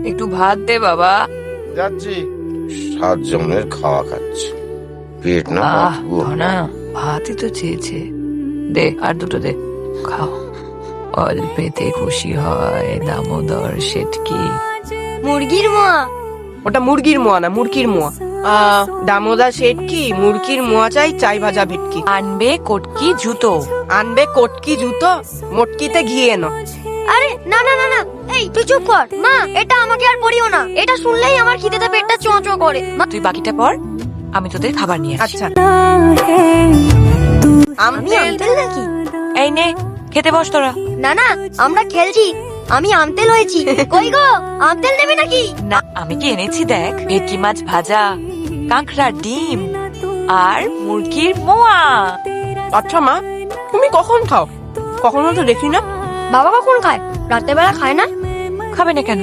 একটু ভাত দে বাবা। যাচ্ছি। 7 জনের খাওয়া খাচ্ছে, পেট না বাঁচবো। না ভাতই তো চেয়েছে, দে আর দুটো দে, খাও। অল্পেতে খুশি হয় দামোদর শেটকি। মুরগির মোয়া। ওটা মুরগির মোয়া না, মুরগির মোয়া। দামোদা শেঠ কি মুরগির মোয়া চাই, চাই ভাজা ভেটকি। আনবে কটকি জুতো। আনবে কটকি জুতো, মটকিতে ঘি এনো। আরে না না না না, এই তুই চুপ কর। মা, এটা আমাকে আর পড়িও না, এটা শুনলেই আমার খিদেতে পেটটা চোঁ চোঁ করে। মা, তুই বাকিটা পর, আমি তোদের খাবার নিয়ে আসছি। আচ্ছা। আমি আমতেল নাকি? এই নে, খেতে বস তোরা। না না, আমরা খেলছি, আমি আমতেল হয়েছি। কই গো, আমতেল নেবে নাকি? না, আমি কি এনেছি দেখ, ভেটকি মাছ ভাজা, কাঁকড়া ডিম আর মুরগির মোয়া। আচ্ছা মা, তুমি কখন খাও? কখনো তো দেখি না। বাবা কখন খায়? রাতের বেলা খায় না? খাবে না কেন?